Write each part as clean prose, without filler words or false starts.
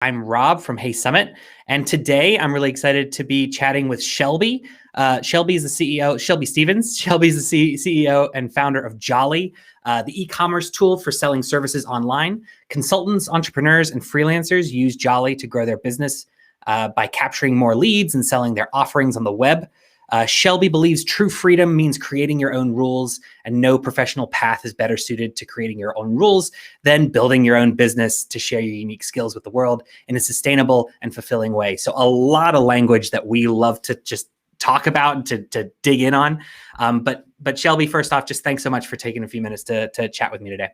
I'm Rob from Hey Summit, and today I'm really excited to be chatting with Shelby. Shelby is the CEO, Shelby Stephens. Shelby's the CEO and founder of Jolly, the e-commerce tool for selling services online. Consultants, entrepreneurs, and freelancers use Jolly to grow their business by capturing more leads and selling their offerings on the web. Shelby believes true freedom means creating your own rules, and no professional path is better suited to creating your own rules than building your own business to share your unique skills with the world in a sustainable and fulfilling way. So a lot of language that we love to just talk about and to dig in on. But Shelby, first off, just thanks so much for taking a few minutes to chat with me today.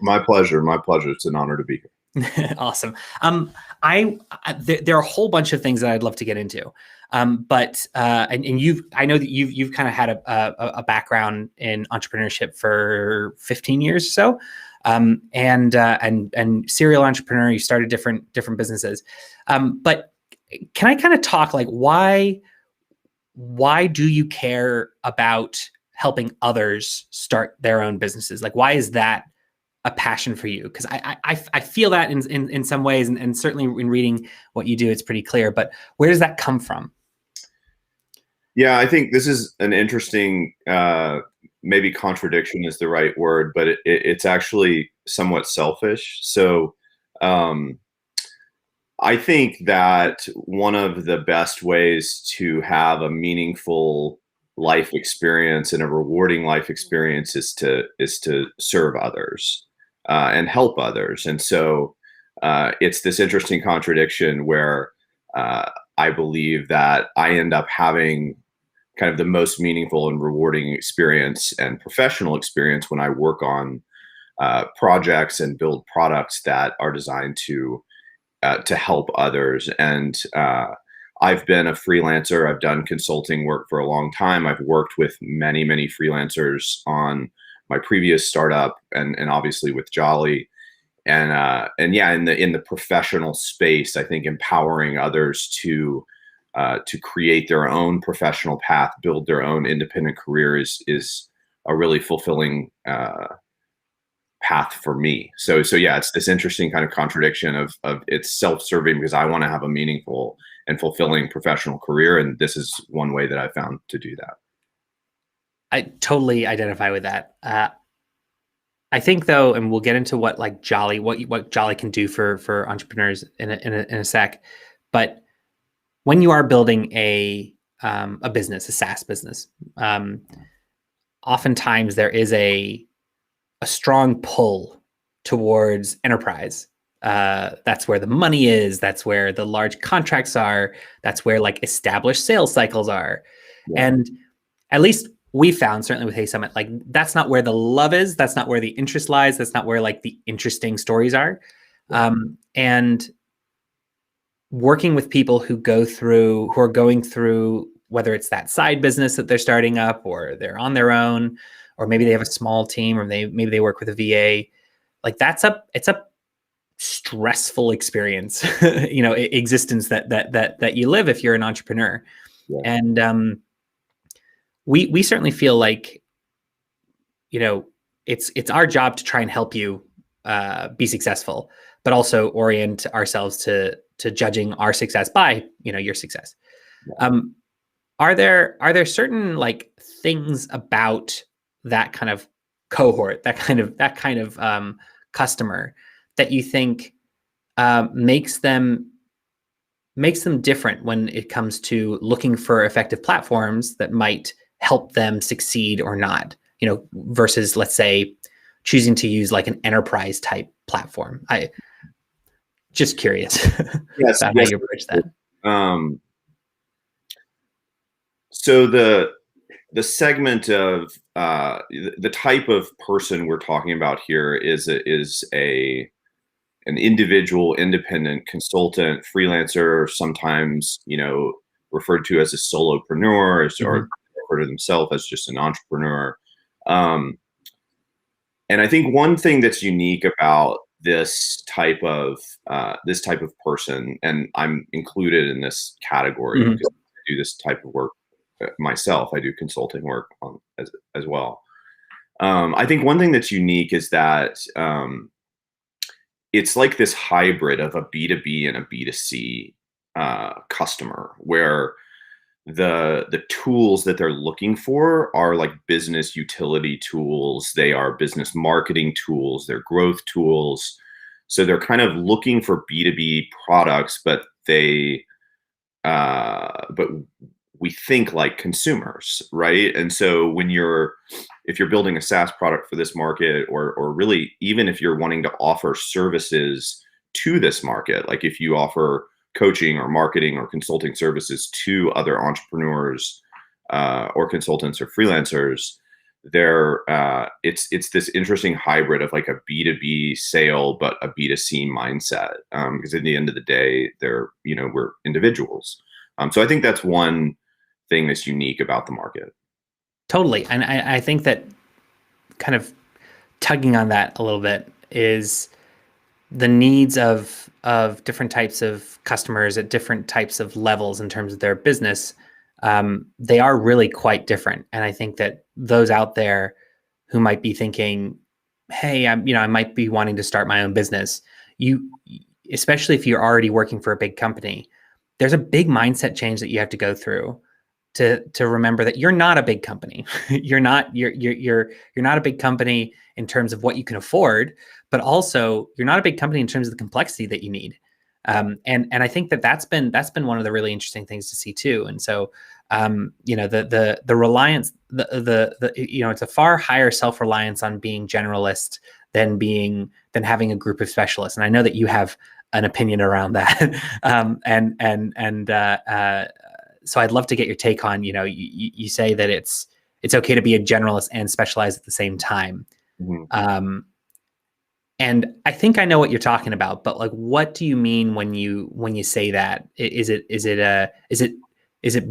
My pleasure. My pleasure. It's an honor to be here. Awesome. There are a whole bunch of things that I'd love to get into. But I know that you've kind of had a background in entrepreneurship for 15 years or so, and serial entrepreneur. You started different businesses, but can I kind of talk like why do you care about helping others start their own businesses? Like, why is that a passion for you? Because I feel that in some ways, and certainly in reading what you do, it's pretty clear. But where does that come from? Yeah, I think this is an interesting, maybe contradiction is the right word, but it's actually somewhat selfish. So I think that one of the best ways to have a meaningful life experience and a rewarding life experience is to serve others and help others. And so it's this interesting contradiction where I believe that I end up having kind of the most meaningful and rewarding experience and professional experience when I work on projects and build products that are designed to help others. And I've been a freelancer. I've done consulting work for a long time. I've worked with many freelancers on my previous startup and obviously with Jolly. And yeah, in the professional space, I think empowering others to create their own professional path, build their own independent career is a really fulfilling path for me. So yeah, it's this interesting kind of contradiction of it's self-serving because I want to have a meaningful and fulfilling professional career, and this is one way that I found to do that. I totally identify with that. I think though, and we'll get into what like Jolly, what Jolly can do for entrepreneurs in a sec, but when you are building a business, a SaaS business, oftentimes there is a strong pull towards enterprise. That's where the money is. That's where the large contracts are. That's where like established sales cycles are. Yeah. And at least we found, certainly with Hey Summit, like that's not where the love is. That's not where the interest lies. That's not where like the interesting stories are. Yeah. And working with people who are going through, whether it's that side business that they're starting up or they're on their own, or maybe they have a small team, or maybe they work with a VA, like it's a stressful experience, existence that you live if you're an entrepreneur. Yeah. And we certainly feel like, it's our job to try and help you be successful, but also orient ourselves to judging our success by, your success. Yeah. Are there certain like things about that kind of cohort, that kind of customer that you think makes them different when it comes to looking for effective platforms that might help them succeed or not, versus, let's say, choosing to use like an enterprise type platform? I just curious. Yes, about how you approach that. So the segment of the type of person we're talking about here is an individual, independent consultant, freelancer, sometimes referred to as a solopreneur, or refer to themselves as just an entrepreneur. And I think one thing that's unique about this type of person, and I'm included in this category because I do this type of work myself. I do consulting work as well. I think one thing that's unique is that it's like this hybrid of a B2B and a B2C customer, where the tools that they're looking for are like business utility tools. They are business marketing tools. They're growth tools. So they're kind of looking for B2B products, but but we think like consumers, right? And so if you're building a SaaS product for this market, or really even if you're wanting to offer services to this market, like if you offer coaching or marketing or consulting services to other entrepreneurs or consultants or freelancers, it's this interesting hybrid of like a B2B sale but a B2C mindset, because at the end of the day, we're individuals. So I think that's one thing that's unique about the market. Totally. And I think that kind of tugging on that a little bit is the needs of different types of customers at different types of levels in terms of their business. They are really quite different. And I think that those out there who might be thinking, hey, I might be wanting to start my own business, especially if you're already working for a big company, there's a big mindset change that you have to go through to remember that you're not a big company. you're not a big company in terms of what you can afford, but also you're not a big company in terms of the complexity that you need. And I think that's been one of the really interesting things to see too. And so the reliance, it's a far higher self-reliance on being generalist than having a group of specialists. And I know that you have an opinion around that. So I'd love to get your take on, you say that it's okay to be a generalist and specialize at the same time. Mm-hmm. And I think I know what you're talking about, but like, what do you mean when you say that? Is it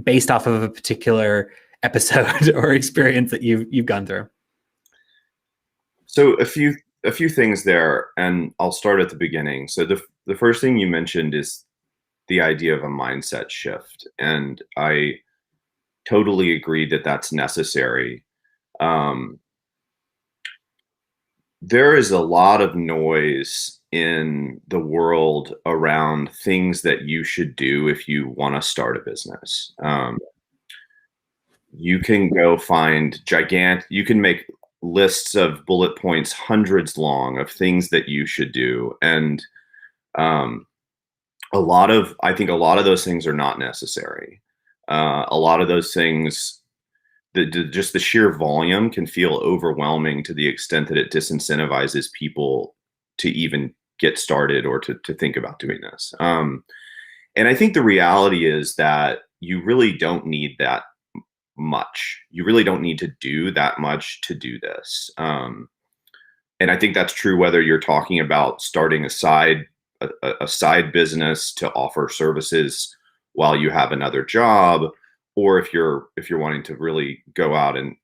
based off of a particular episode or experience that you've gone through? So a few things there, and I'll start at the beginning. So the first thing you mentioned is the idea of a mindset shift, and I totally agree that that's necessary. There is a lot of noise in the world around things that you should do if you want to start a business. You can go find you can make lists of bullet points, hundreds long, of things that you should do. And I think a lot of those things are not necessary. A lot of those things, just the sheer volume can feel overwhelming to the extent that it disincentivizes people to even get started or to think about doing this. And I think the reality is that you really don't need that much. You really don't need to do that much to do this. And I think that's true whether you're talking about starting a side business to offer services while you have another job, or if you're wanting to really go out and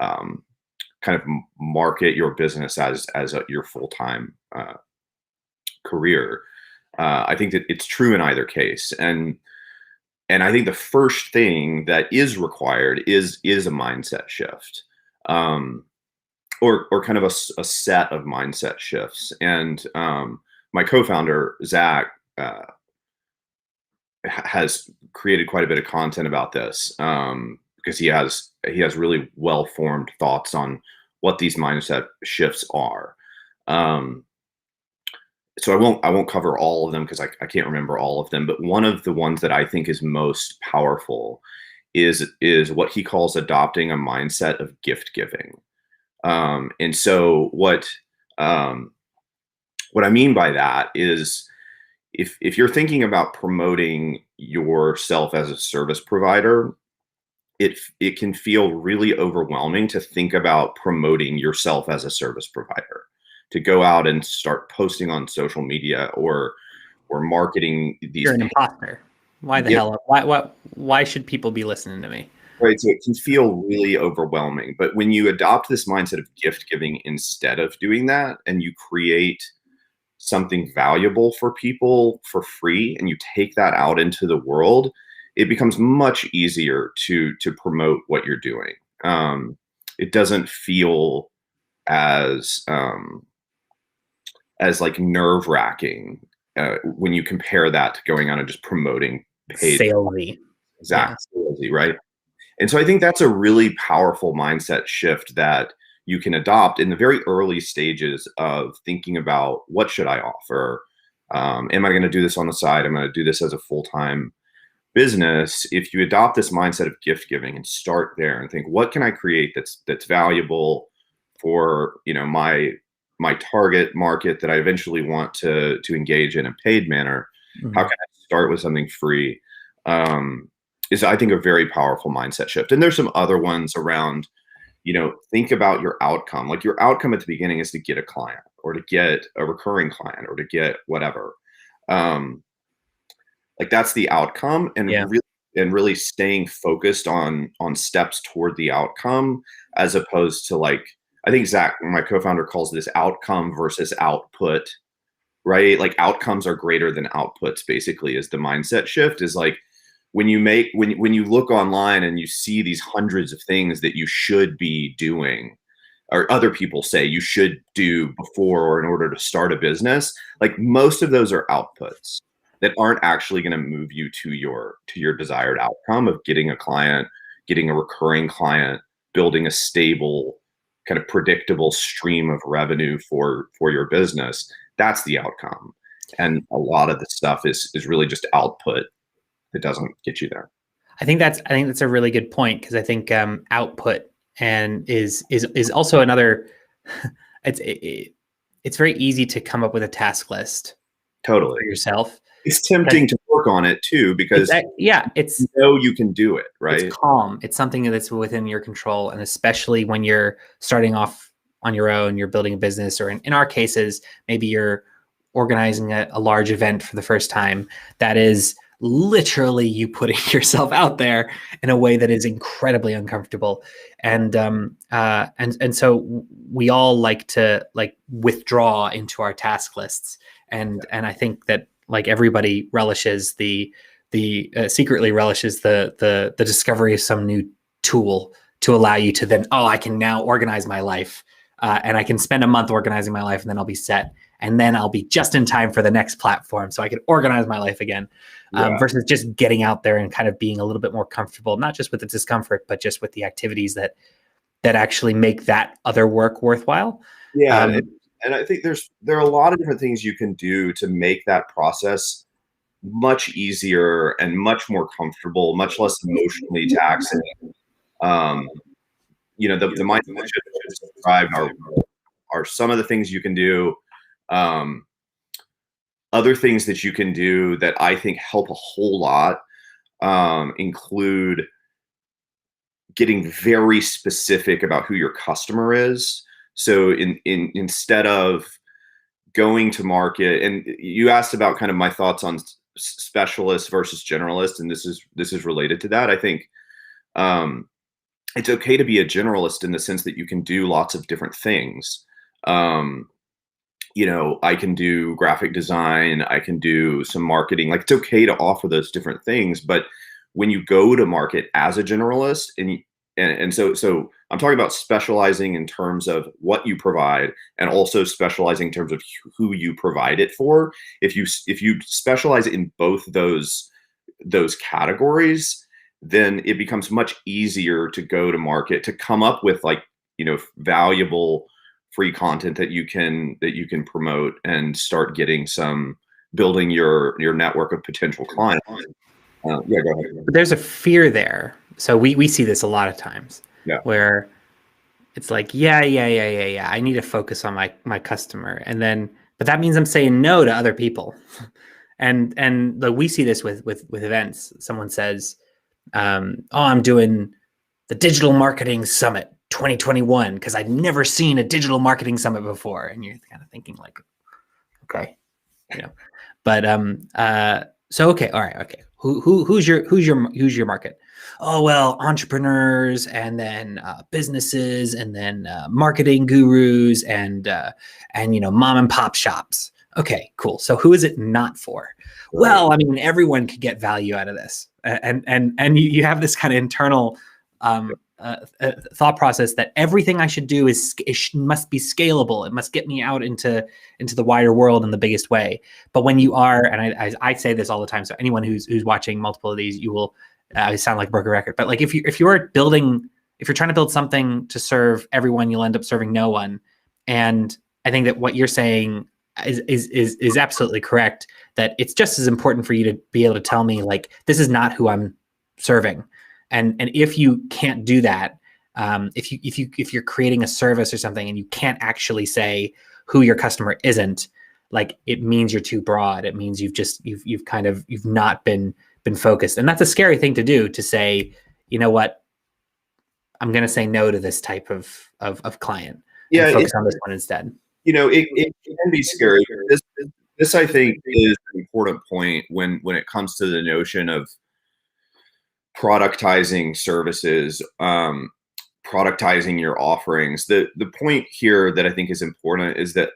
kind of market your business as your full-time career. I think that it's true in either case. And I think the first thing that is required is a mindset shift, or kind of a set of mindset shifts. And my co-founder, Zach, has created quite a bit of content about this, because he has really well-formed thoughts on what these mindset shifts are. So I won't cover all of them because I can't remember all of them, but one of the ones that I think is most powerful is what he calls adopting a mindset of gift giving. And so what I mean by that is, if you're thinking about promoting yourself as a service provider, it can feel really overwhelming to think about promoting yourself as a service provider, to go out and start posting on social media or marketing these. You're an imposter. Why the hell? Why should people be listening to me? Right. So it can feel really overwhelming. But when you adopt this mindset of gift giving instead of doing that, and you create something valuable for people for free, and you take that out into the world, it becomes much easier to promote what you're doing. It doesn't feel as as like nerve wracking when you compare that to going on and just promoting paid. Salesy. Exactly, right? And so I think that's a really powerful mindset shift that you can adopt in the very early stages of thinking about what should I offer? Am I going to do this on the side? Am I going to do this as a full-time business? If you adopt this mindset of gift giving and start there and think, what can I create that's valuable for my target market that I eventually want to engage in a paid manner? Mm-hmm. How can I start with something free? Is I think a very powerful mindset shift. And there's some other ones around, think about your outcome. Like your outcome at the beginning is to get a client or to get a recurring client or to get whatever. Like that's the outcome, and really staying focused on steps toward the outcome, as opposed to like, I think Zach, my co-founder, calls this outcome versus output, right? Like outcomes are greater than outputs, basically, is the mindset shift. Is like, when you look online and you see these hundreds of things that you should be doing, or other people say you should do before or in order to start a business, like most of those are outputs that aren't actually going to move you to your desired outcome of getting a client, getting a recurring client, building a stable, kind of predictable stream of revenue for your business. That's the outcome. And a lot of the stuff is really just output that doesn't get you there. I think that's a really good point, because I think output and is also another. It's very easy to come up with a task list. Totally. For yourself. It's tempting to work on it too, because it's you can do it, right? It's calm. It's something that's within your control, and especially when you're starting off on your own, you're building a business, or in our cases, maybe you're organizing a large event for the first time. That is literally you putting yourself out there in a way that is incredibly uncomfortable, and so we all like to withdraw into our task lists, and I think that like everybody relishes secretly relishes the discovery of some new tool to allow you to then, I can now organize my life, and I can spend a month organizing my life, and then I'll be set. And then I'll be just in time for the next platform, so I can organize my life again, versus just getting out there and kind of being a little bit more comfortable, not just with the discomfort, but just with the activities that actually make that other work worthwhile. Yeah, and I think there are a lot of different things you can do to make that process much easier and much more comfortable, much less emotionally taxing. The mindset that you described are some of the things you can do. Other things that you can do that I think help a whole lot include getting very specific about who your customer is. So instead of going to market, and you asked about kind of my thoughts on specialist versus generalist, and this is related to that. I think it's okay to be a generalist in the sense that you can do lots of different things. I can do graphic design, I can do some marketing. Like, it's okay to offer those different things, but when you go to market as a generalist, and so I'm talking about specializing in terms of what you provide, and also specializing in terms of who you provide it for. If you specialize in both those categories, then it becomes much easier to go to market, to come up with valuable free content that you can promote and start building your network of potential clients. Go ahead. But there's a fear there. So we see this a lot of times, where it's like, I need to focus on my customer, but that means I'm saying no to other people. and we see this with events. Someone says, I'm doing the Digital Marketing Summit 2021 because I'd never seen a digital marketing summit before, and you're kind of thinking like, okay, but so okay, all right, okay. Who's your market? Oh, well, entrepreneurs, and then businesses, and then marketing gurus, and mom and pop shops. Okay, cool. So who is it not for? Well, I mean, everyone could get value out of this, and you have this kind of internal thought process that everything I should do must be scalable. It must get me out into the wider world in the biggest way. But when you are, and I say this all the time, so anyone who's watching multiple of these, you will sound like a broken record. But like if you're trying to build something to serve everyone, you'll end up serving no one. And I think that what you're saying is absolutely correct. That it's just as important for you to be able to tell me like this is not who I'm serving. And if you can't do that, if you're creating a service or something and you can't actually say who your customer isn't, like it means you're too broad. It means you've not been focused, and that's a scary thing to do. To say, you know what, I'm going to say no to this type of client and focus on this one instead. It can be scary. This I think is an important point when it comes to the notion of productizing services, productizing your offerings. The point here that I think is important is that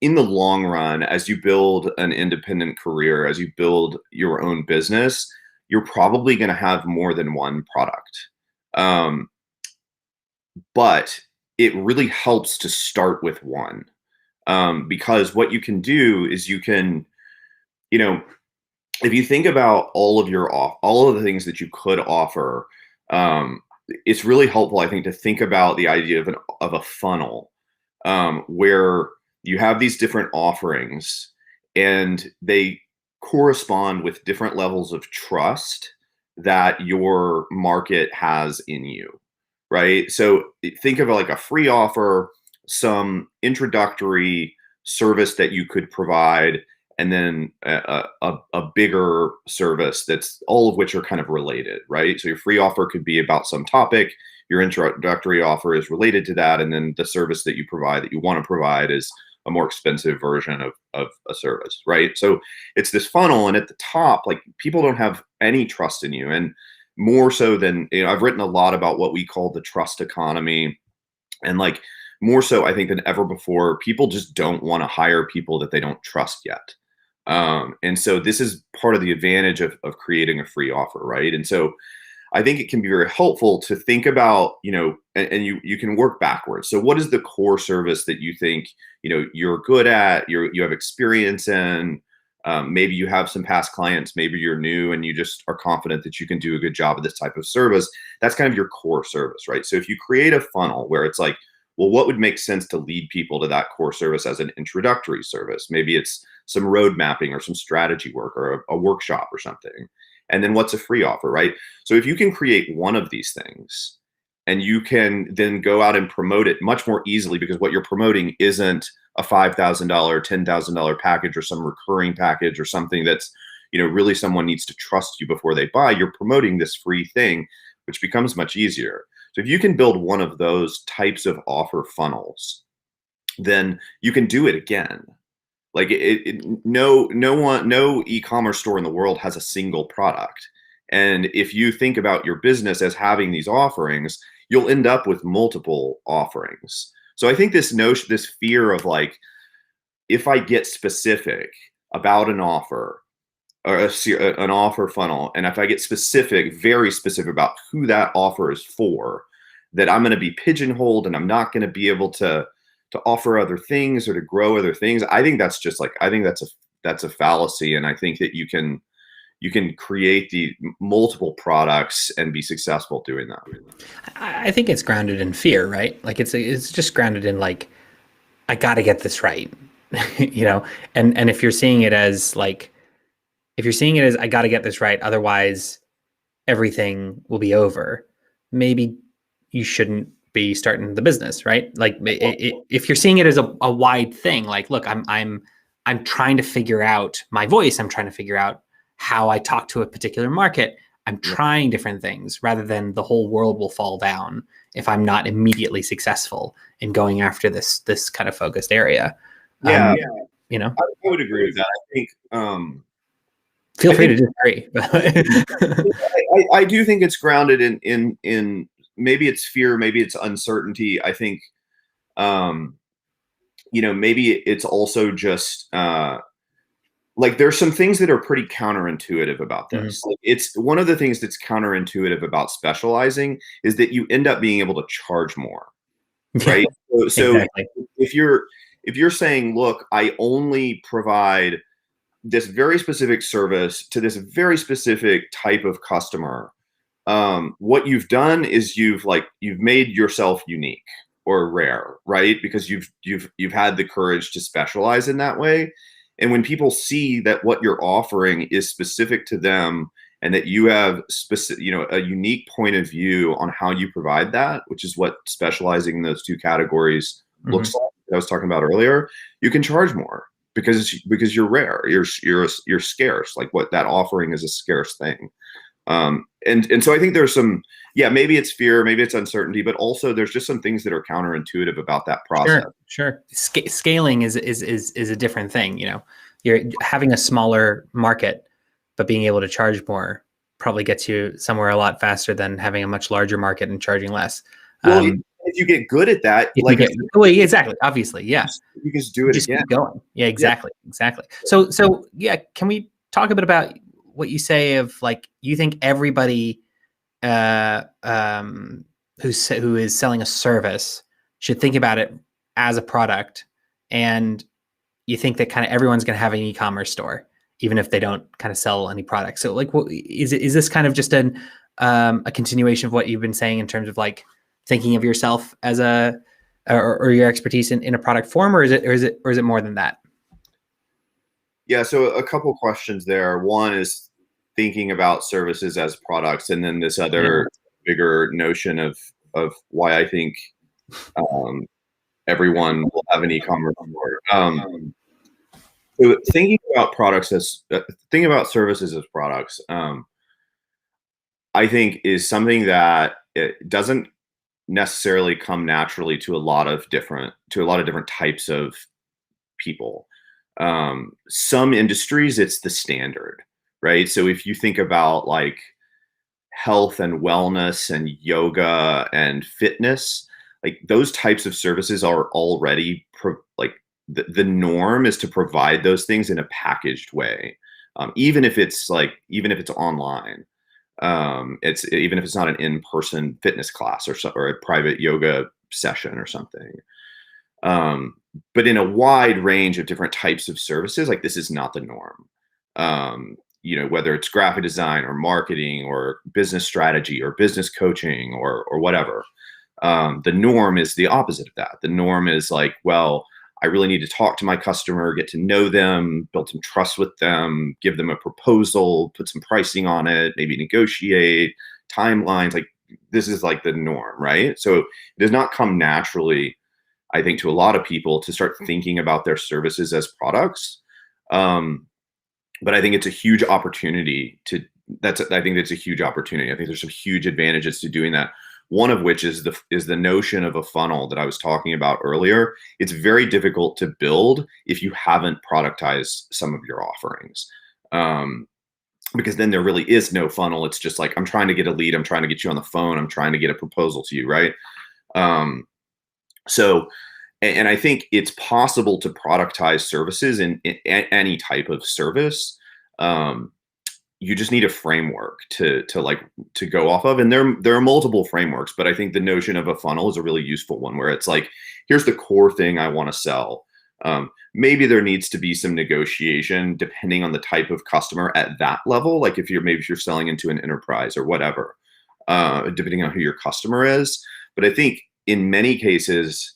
in the long run, as you build an independent career, as you build your own business, you're probably going to have more than one product. But it really helps to start with one, because what you can do is you can, if you think about all of the things that you could offer, it's really helpful, I think, to think about the idea of a funnel, where you have these different offerings and they correspond with different levels of trust that your market has in you, right? So think of it like a free offer, some introductory service that you could provide, and then a bigger service that's all of which are kind of related, right? So your free offer could be about some topic, your introductory offer is related to that, and then the service that you provide that you want to provide is a more expensive version of a service, right? So it's this funnel, and at the top, like people don't have any trust in you, and more so than, I've written a lot about what we call the trust economy, and like more so I think than ever before, people just don't want to hire people that they don't trust yet. And so this is part of the advantage of creating a free offer, right? And so I think it can be very helpful to think about, and you can work backwards. So what is the core service that you think, you're good at, you have experience in, maybe you have some past clients, maybe you're new and you just are confident that you can do a good job of this type of service. That's kind of your core service, right? So if you create a funnel where it's like, well, what would make sense to lead people to that core service as an introductory service? Maybe it's some road mapping or some strategy work or a workshop or something. And then what's a free offer, right? So if you can create one of these things and you can then go out and promote it much more easily, because what you're promoting isn't a $5,000, $10,000 package or some recurring package or something that's, really someone needs to trust you before they buy. You're promoting this free thing, which becomes much easier. So if you can build one of those types of offer funnels, then you can do it again. Like no e-commerce store in the world has a single product. And if you think about your business as having these offerings, you'll end up with multiple offerings. So I think this fear of like, if I get specific about an offer or an offer funnel, and if I get very specific about who that offer is for, that I'm going to be pigeonholed and I'm not going to be able to offer other things or to grow other things. I think that's that's a fallacy. And I think that you can create the multiple products and be successful doing that. I think it's grounded in fear, right? Like it's just grounded in like, I got to get this right, and if you're seeing it as like, I got to get this right, otherwise everything will be over, maybe you shouldn't be starting the business, right? Like if you're seeing it as a wide thing, like, look, I'm trying to figure out my voice. I'm trying to figure out how I talk to a particular market. I'm trying different things rather than the whole world will fall down if I'm not immediately successful in going after this kind of focused area. I would agree with that. I think, feel free to disagree. I do think it's grounded in maybe it's fear, maybe it's uncertainty. I think, maybe it's also just like there's some things that are pretty counterintuitive about Mhm. this. Like, it's one of the things that's counterintuitive about specializing is that you end up being able to charge more, Yeah, right? So exactly. if you're saying, look, I only provide this very specific service to this very specific type of customer, what you've done is you've made yourself unique or rare, right? Because you've had the courage to specialize in that way. And when people see that what you're offering is specific to them and that you have specific, a unique point of view on how you provide that, which is what specializing in those two categories looks Mhm. like, that I was talking about earlier, you can charge more because you're rare, you're scarce. Like what that offering is a scarce thing. And so I think there's some, yeah, maybe it's fear, maybe it's uncertainty, but also there's just some things that are counterintuitive about that process. Sure. Scaling is a different thing. You're having a smaller market, but being able to charge more probably gets you somewhere a lot faster than having a much larger market and charging less. Well, if you get good at that, If you like I get, said, well, exactly, obviously, yeah, you just do you it just again. keep going. Yeah, Yeah. exactly. So yeah, can we talk a bit about what you say of like you think everybody uh, um, who is selling a service should think about it as a product, and you think that kind of everyone's going to have an e-commerce store, even if they don't kind of sell any products. So, like, what is this kind of just a continuation of what you've been saying in terms of like thinking of yourself as or your expertise in a product form, or is it more than that? Yeah. So a couple questions there. One is thinking about services as products, and then this Yeah. other bigger notion of why I think um, everyone will have an e-commerce store. So thinking about services as products, I think is something that it doesn't necessarily come naturally to a lot of different types of people. Some industries, it's the standard, right? So if you think about like health and wellness and yoga and fitness, like those types of services are already like the norm is to provide those things in a packaged way, even if it's online. It's even if it's not an in-person fitness class or a private yoga session or something. But in a wide range of different types of services, like this is not the norm. Whether it's graphic design or marketing or business strategy or business coaching or whatever. The norm is the opposite of that. The norm is like, well, I really need to talk to my customer, get to know them, build some trust with them, give them a proposal, put some pricing on it, maybe negotiate timelines. Like this is like the norm, right? So it does not come naturally, I think, to a lot of people to start thinking about their services as products. But I think it's a huge opportunity I think it's a huge opportunity. I think there's some huge advantages to doing that. One of which is the notion of a funnel that I was talking about earlier. It's very difficult to build if you haven't productized some of your offerings. Because then there really is no funnel. It's just like, I'm trying to get a lead. I'm trying to get you on the phone. I'm trying to get a proposal to you. Right. So, and I think it's possible to productize services in any type of service. You just need a framework to go off of, and there are multiple frameworks, but I think the notion of a funnel is a really useful one, where it's like, here's the core thing I want to sell. Maybe there needs to be some negotiation depending on the type of customer at that level, like if you're selling into an enterprise or whatever, depending on who your customer is. But I think in many cases,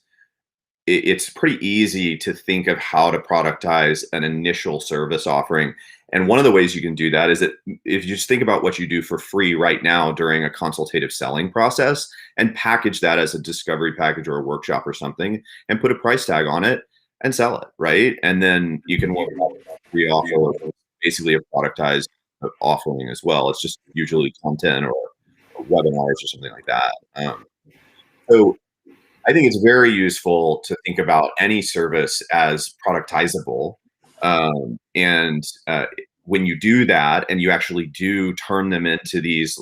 it's pretty easy to think of how to productize an initial service offering. And one of the ways you can do that is that if you just think about what you do for free right now during a consultative selling process and package that as a discovery package or a workshop or something and put a price tag on it and sell it, right? And then you can work out a free offer, basically a productized offering as well. It's just usually content or webinars or something like that. So I think it's very useful to think about any service as productizable. And when you do that and you actually do turn them into these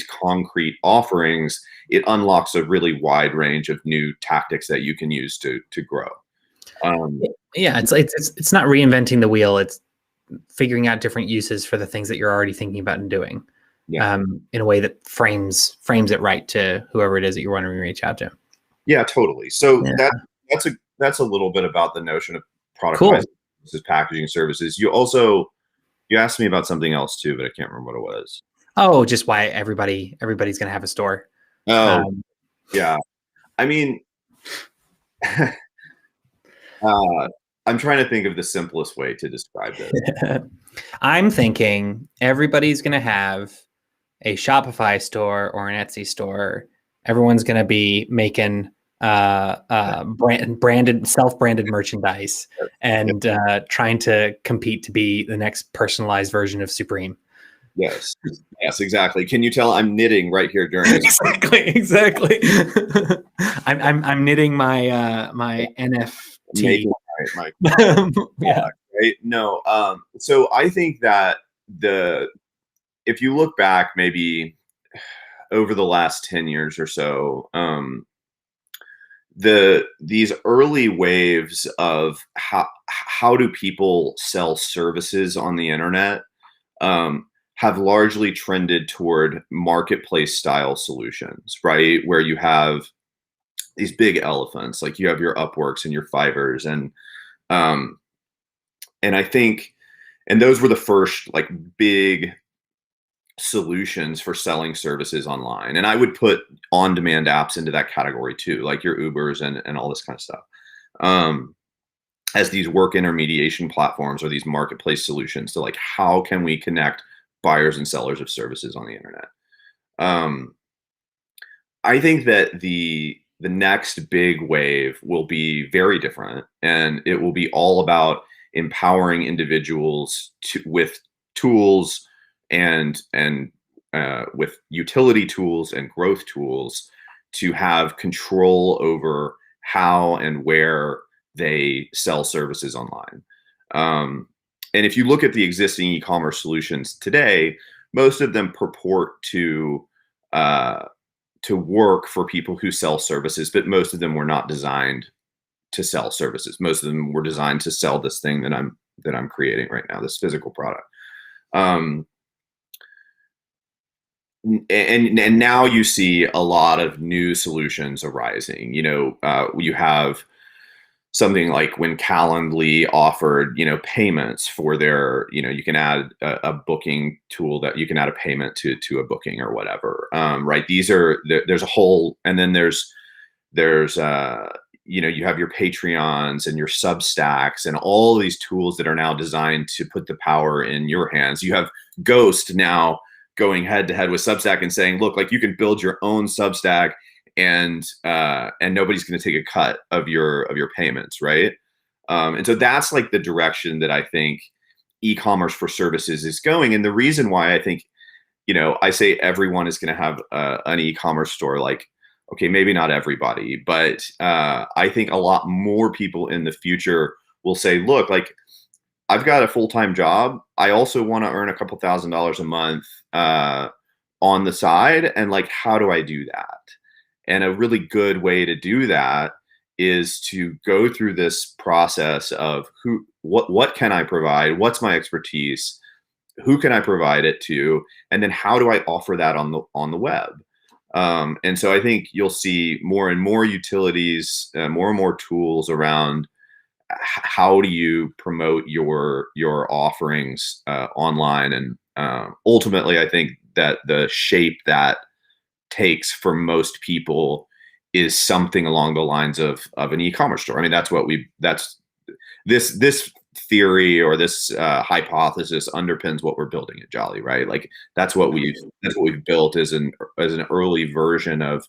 concrete offerings, it unlocks a really wide range of new tactics that you can use to grow. Yeah, it's not reinventing the wheel. It's figuring out different uses for the things that you're already thinking about and doing, Yeah. in a way that frames it right to whoever it is that you're wanting to reach out to. Yeah, totally. So Yeah. that's a little bit about the notion of Cool. productizing services, packaging services. You asked me about something else too, but I can't remember what it was. Oh, just why everybody's going to have a store. Oh, Um, yeah. I mean, I'm trying to think of the simplest way to describe this. I'm thinking everybody's going to have a Shopify store or an Etsy store. Everyone's going to be making branded, self-branded merchandise and trying to compete to be the next personalized version of Supreme. Yes. Yes, exactly. Can you tell I'm knitting right here during this? Exactly. I'm knitting my my NFT. Making my Yeah. right? No. So I think that if you look back maybe over the last 10 years or so, these early waves of how do people sell services on the internet have largely trended toward marketplace style solutions, right? Where you have these big elephants, like you have your Upworks and your Fivers, um, and I think, and those were the first like big solutions for selling services online. And I would put on-demand apps into that category too, like your Ubers and all this kind of stuff. Um, as these work intermediation platforms or these marketplace solutions to like how can we connect buyers and sellers of services on the internet. Um, I think that the next big wave will be very different, and it will be all about empowering individuals with tools and with utility tools and growth tools to have control over how and where they sell services online. Um, and if you look at the existing e-commerce solutions today, most of them purport uh, to work for people who sell services, but most of them were not designed to sell services. Most of them were designed to sell this thing that I'm creating right now, this physical product. Um, and now you see a lot of new solutions arising. You have something like when Calendly offered, payments for their, you can add a booking tool that you can add a payment to a booking or whatever. Right. There's a whole, and then there's you have your Patreons and your Substacks and all these tools that are now designed to put the power in your hands. You have Ghost now going head to head with Substack and saying, look, like you can build your own Substack and nobody's going to take a cut of your payments, right? And so that's like the direction that I think e-commerce for services is going. And the reason why I think, I say everyone is going to have an e-commerce store, like, okay, maybe not everybody, but I think a lot more people in the future will say, look, like I've got a full-time job. I also want to earn a couple $1,000s a month on the side. And like, how do I do that? And a really good way to do that is to go through this process of what can I provide? What's my expertise? Who can I provide it to? And then how do I offer that on the web? And so I think you'll see more and more utilities, more and more tools around how do you promote your offerings online. And ultimately, I think that the shape that takes for most people is something along the lines of an e-commerce store. I mean, that's this theory or this hypothesis underpins what we're building at Jolly, right? Like that's what we've built as an early version of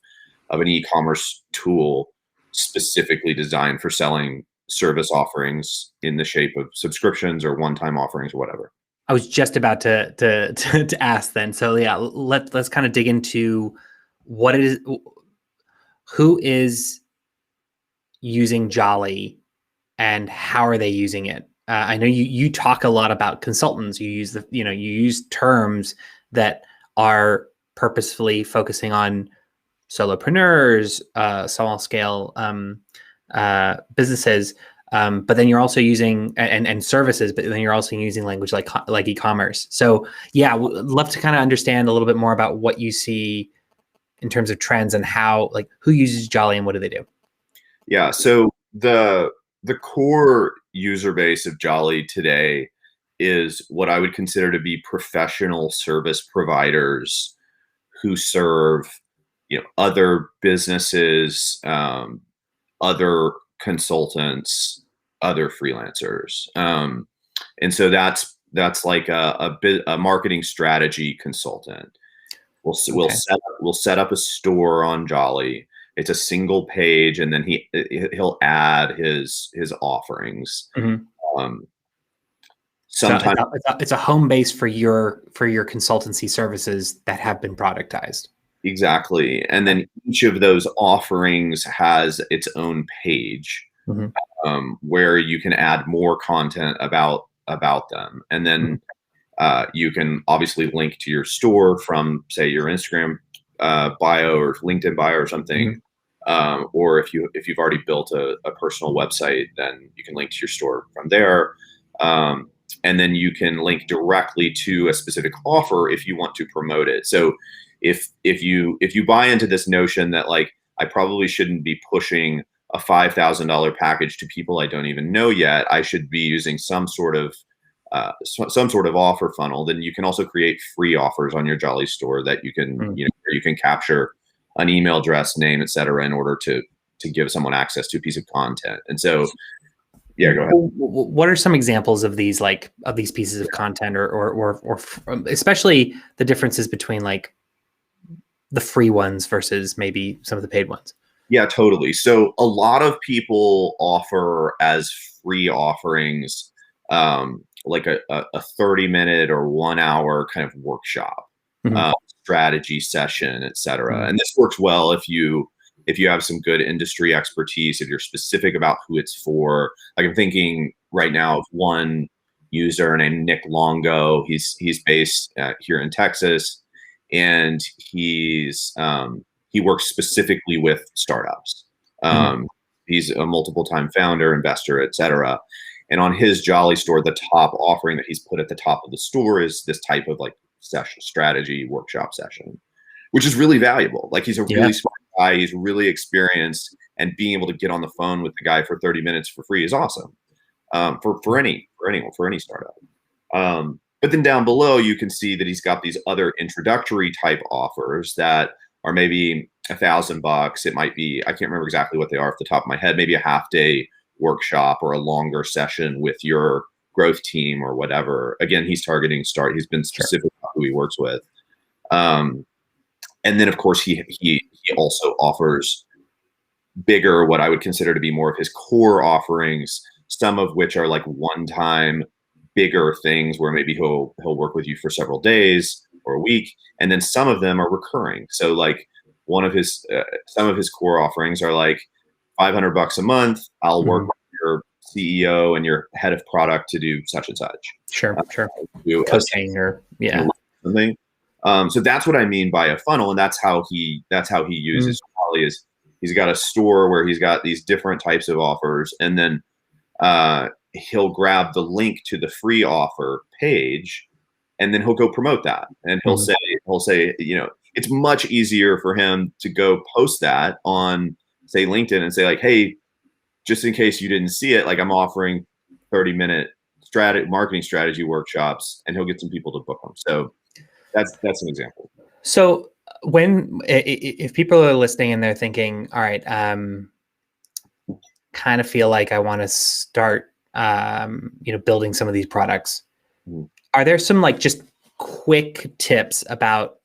an e-commerce tool specifically designed for selling service offerings in the shape of subscriptions or one-time offerings or whatever. I was just about to ask then. So yeah, let's kind of dig into what it is, who is using Jolly and how are they using it? I know you talk a lot about consultants. You use terms that are purposefully focusing on solopreneurs, small scale businesses. But then you're also using and services, but then you're also using language like e-commerce. So yeah, love to kind of understand a little bit more about what you see in terms of trends and how, like, who uses Jolly and what do they do? Yeah. So the core user base of Jolly today is what I would consider to be professional service providers who serve, other businesses, other consultants, other freelancers, and so that's like a marketing strategy consultant. We'll set up a store on Jolly. It's a single page, and then he'll add his offerings. Mm-hmm. Um, So sometimes it's a home base for your consultancy services that have been productized. exactly, and then each of those offerings has its own page, Mm-hmm. where you can add more content about them, and then you can obviously link to your store from, say, your Instagram bio or LinkedIn bio or something. Or if you've already built a personal website, then you can link to your store from there. And then you can link directly to a specific offer if you want to promote it. So if you buy into this notion that, like, I probably shouldn't be pushing a $5,000 package to people I don't even know yet, I should be using some sort of offer funnel, then you can also create free offers on your Jolly store that you can, you can capture an email address, name, et cetera, in order to give someone access to a piece of content. And so, yeah, go ahead. What are some examples of these pieces of content, or especially the differences between, like, the free ones versus maybe some of the paid ones? Yeah, totally. So a lot of people offer as free offerings, like a 30-minute or 1 hour kind of workshop, strategy session, et cetera. And this works well if you have some good industry expertise, if you're specific about who it's for. Like, I'm thinking right now of one user named Nick Longo. He's based here in Texas, and he works specifically with startups. He's a multiple time founder, investor, et cetera. And on his Jolly store, the top offering that he's put at the top of the store is this type of, like, session strategy workshop session, which is really valuable. Like, he's a really smart guy. He's really experienced, and being able to get on the phone with the guy for 30 minutes for free is awesome. For any startup. But then down below, you can see that he's got these other introductory type offers that are maybe $1,000. It might be, I can't remember exactly what they are off the top of my head, maybe a half-day workshop or a longer session with your growth team or whatever. Again, he's targeting start. He's been specific about who he works with. And then, of course, he also offers bigger, what I would consider to be more of his core offerings, some of which are like one-time bigger things where maybe he'll work with you for several days or a week, and then some of them are recurring. So, like, one of his some of his core offerings are like $500 a month. I'll work with your CEO and your head of product to do such and such. Sure. Posting or something. So that's what I mean by a funnel, and that's how he uses Jolly. Is he's got a store where he's got these different types of offers, and then he'll grab the link to the free offer page, and then he'll go promote that. And he'll say, it's much easier for him to go post that on, say, LinkedIn, and say, like, hey, just in case you didn't see it, like, I'm offering 30-minute marketing strategy workshops, and he'll get some people to book them. So that's an example. So if people are listening and they're thinking, all right, kind of feel like I want to start, building some of these products. Are there some, like, just quick tips about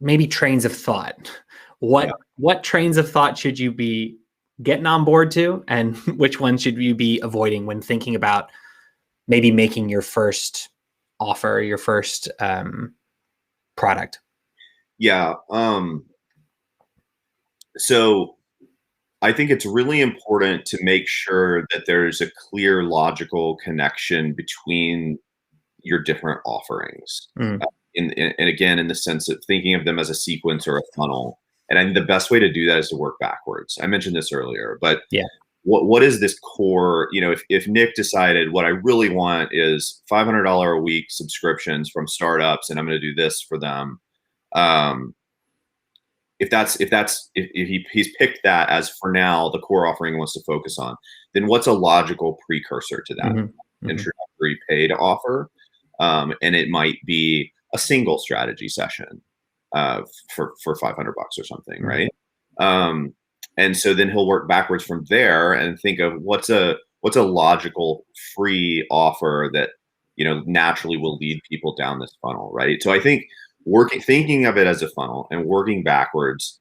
maybe trains of thought? What trains of thought should you be getting on board to, and which ones should you be avoiding when thinking about maybe making your first offer, your first product? Yeah. So I think it's really important to make sure that there's a clear logical connection between your different offerings. And again, in the sense of thinking of them as a sequence or a funnel. And I think the best way to do that is to work backwards. I mentioned this earlier, but what is this core, if Nick decided what I really want is $500 a week subscriptions from startups and I'm going to do this for them. If he's picked that as for now the core offering he wants to focus on, then what's a logical precursor to that introductory paid offer? And it might be a single strategy session for $500 or something, right? And so then he'll work backwards from there and think of what's a logical free offer that naturally will lead people down this funnel, right? So I think thinking of it as a funnel and working backwards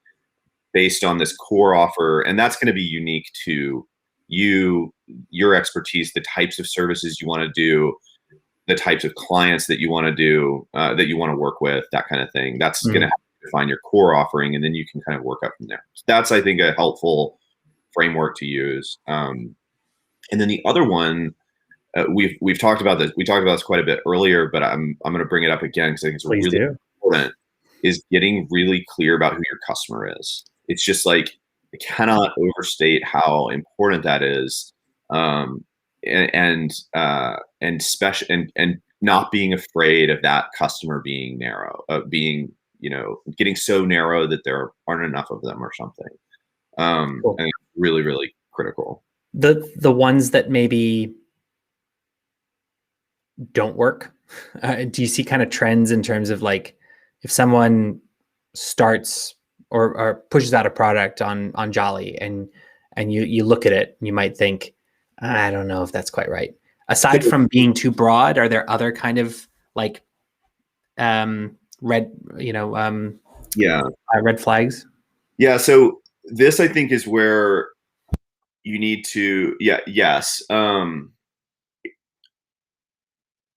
based on this core offer, and that's going to be unique to you, your expertise, the types of services you want to do, the types of clients that you want to do, that you want to work with, that kind of thing. That's going to have to define your core offering, and then you can kind of work up from there. So that's, I think, a helpful framework to use. And then the other one, we've talked about this. We talked about this quite a bit earlier, but I'm going to bring it up again because I think it's really important. Is getting really clear about who your customer is. It's just like, I cannot overstate how important that is. And not being afraid of that customer being narrow, getting so narrow that there aren't enough of them or something. Cool. And it's really, really critical. The ones that maybe don't work, do you see kind of trends in terms of like, if someone starts or pushes out a product on Jolly and you look at it, you might think, I don't know if that's quite right. Aside from being too broad, are there other kind of like red flags? Yeah. So this, I think, is where you need to, yes.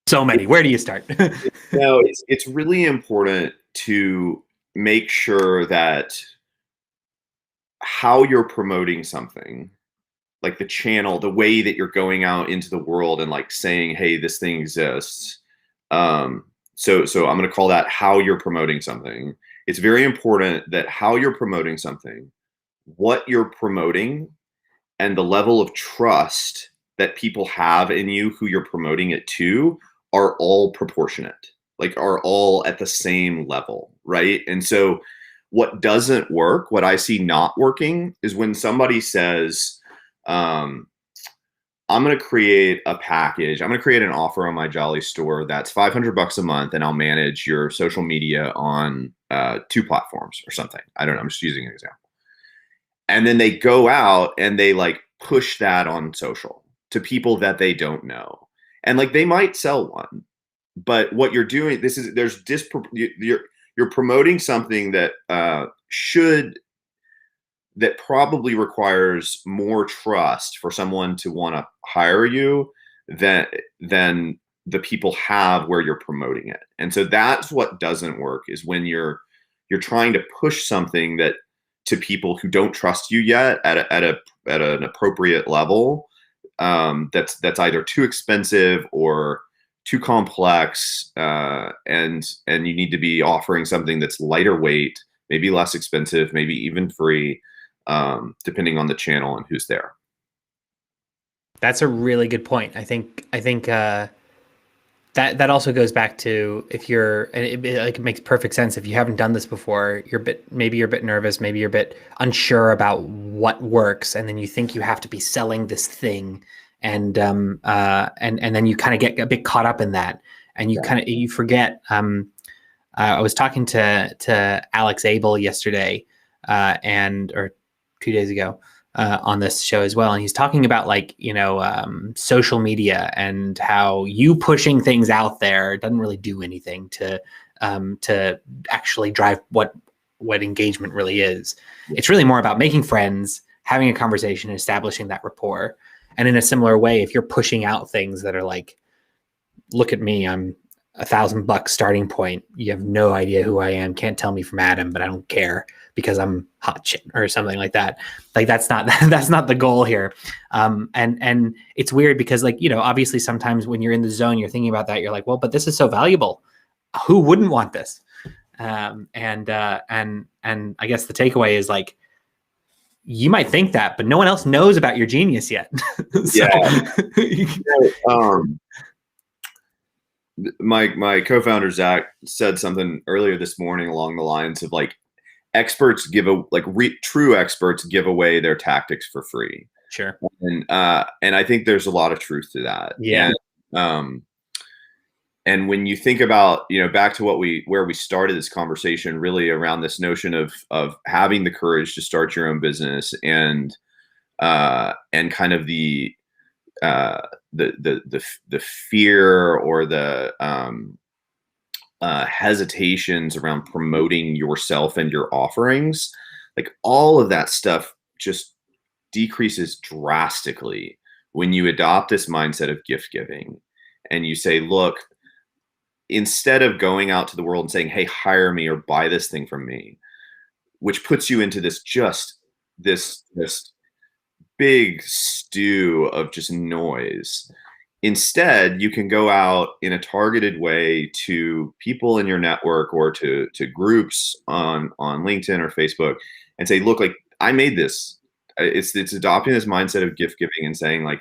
So many. Where do you start? No, it's really important to make sure that how you're promoting something, like the channel, the way that you're going out into the world and like saying, hey, this thing exists. So I'm going to call that how you're promoting something. It's very important that how you're promoting something, what you're promoting, and the level of trust that people have in you, who you're promoting it to, are all proportionate, like are all at the same level, right? And so what doesn't work, what I see not working, is when somebody says, I'm going to create a package. I'm going to create an offer on my Jolly store that's $500 a month, and I'll manage your social media on 2 platforms or something. I don't know. I'm just using an example. And then they go out and they like push that on social to people that they don't know. And like, they might sell one, but what you're doing, you're promoting something that that probably requires more trust for someone to want to hire you than the people have where you're promoting it. And so that's what doesn't work, is when you're trying to push something that to people who don't trust you yet at an appropriate level, that's either too expensive or too complex, and you need to be offering something that's lighter weight, maybe less expensive, maybe even free, depending on the channel and who's there. That's a really good point. I think that also goes back to, if you're, and it makes perfect sense. If you haven't done this before, maybe you're a bit nervous, maybe you're a bit unsure about what works, and then you think you have to be selling this thing, and then you kind of get a bit caught up in that, and you forget. I was talking to Alex Abel yesterday, or 2 days ago, on this show as well, and he's talking about social media and how you pushing things out there doesn't really do anything to actually drive what engagement really is. It's really more about making friends, having a conversation, and establishing that rapport. And in a similar way, if you're pushing out things that are like, look at me, I'm $1,000 starting point, you have no idea who I am, can't tell me from Adam, but I don't care because I'm hot shit or something like that. Like, that's not the goal here. And it's weird because, obviously sometimes when you're in the zone, you're thinking about that. You're like, well, but this is so valuable. Who wouldn't want this? And I guess the takeaway is like, you might think that, but no one else knows about your genius yet. So, yeah. My co-founder Zach said something earlier this morning along the lines of like, experts give true experts give away their tactics for free. Sure. And I think there's a lot of truth to that. Yeah. And when you think about, back to where we started this conversation, really around this notion of having the courage to start your own business, and kind of the fear or the hesitations around promoting yourself and your offerings, like all of that stuff just decreases drastically when you adopt this mindset of gift giving, and you say, look, instead of going out to the world and saying, hey, hire me or buy this thing from me, which puts you into this big stew of just noise. Instead, you can go out in a targeted way to people in your network or to groups on LinkedIn or Facebook and say, look, like, I made this. It's adopting this mindset of gift giving and saying, like,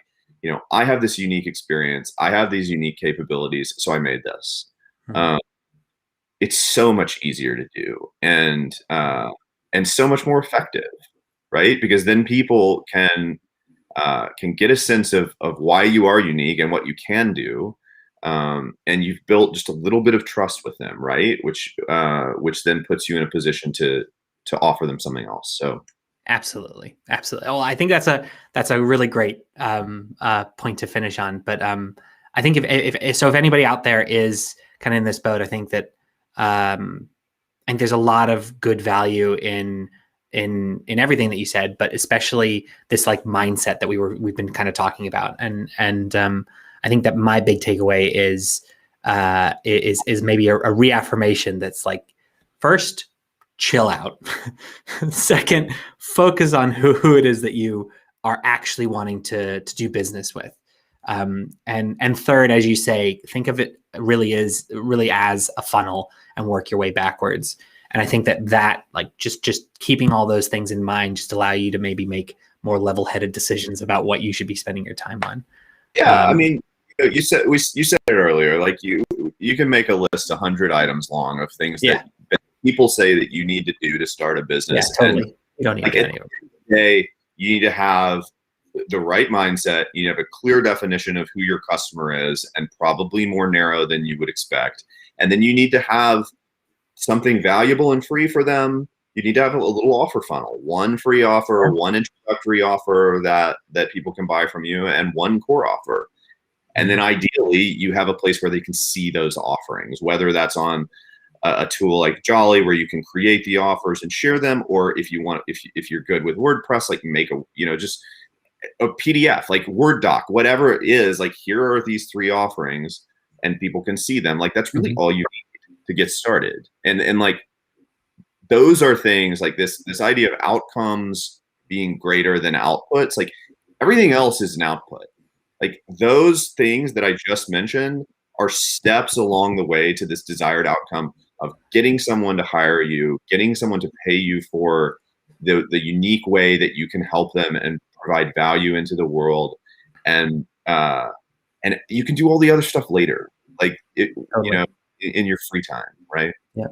I have this unique experience. I have these unique capabilities. So I made this. Mm-hmm. It's so much easier to do and so much more effective, right? Because then people can get a sense of why you are unique and what you can do. And you've built just a little bit of trust with them, right? Which then puts you in a position to offer them something else. So absolutely. Well, I think that's a really great point to finish on. But I think if anybody out there is kind of in this boat, I think that and there's a lot of good value in everything that you said, but especially this like mindset that we've been kind of talking about. And I think that my big takeaway is maybe a reaffirmation that's like, first, chill out. Second, focus on who it is that you are actually wanting to do business with. And third, as you say, think of it really as a funnel and work your way backwards. And I think that like just keeping all those things in mind just allow you to maybe make more level-headed decisions about what you should be spending your time on. Yeah, I mean, you said it earlier. Like you can make a list 100 items long of things that people say that you need to do to start a business. Yeah, totally. You don't need to do any of it. You need to have the right mindset. You have a clear definition of who your customer is, and probably more narrow than you would expect. And then you need to have something valuable and free for them. You need to have a little offer funnel, one free offer, one introductory offer that people can buy from you, and one core offer. And then ideally you have a place where they can see those offerings, whether that's on a tool like Jolly, where you can create the offers and share them, or if you're good with WordPress, like make just a PDF, like Word doc, whatever it is, like here are these 3 offerings and people can see them. Like that's really all you need to get started. And like those are things like this idea of outcomes being greater than outputs. Like everything else is an output. Like those things that I just mentioned are steps along the way to this desired outcome of getting someone to hire you, getting someone to pay you for the unique way that you can help them and provide value into the world. And you can do all the other stuff later, like in your free time, right? Yeah.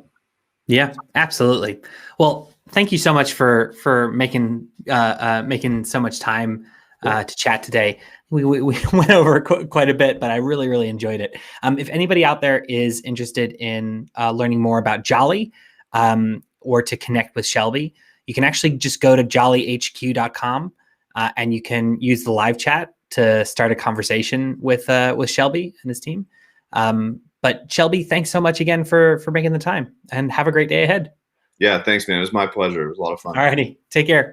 Yeah, absolutely. Well, thank you so much for making so much time to chat today. We went over quite a bit, but I really, really enjoyed it. If anybody out there is interested in learning more about Jolly or to connect with Shelby, you can actually just go to jollyhq.com and you can use the live chat to start a conversation with Shelby and his team. But Shelby, thanks so much again for making the time, and have a great day ahead. Yeah, thanks, man. It was my pleasure. It was a lot of fun. All righty. Take care.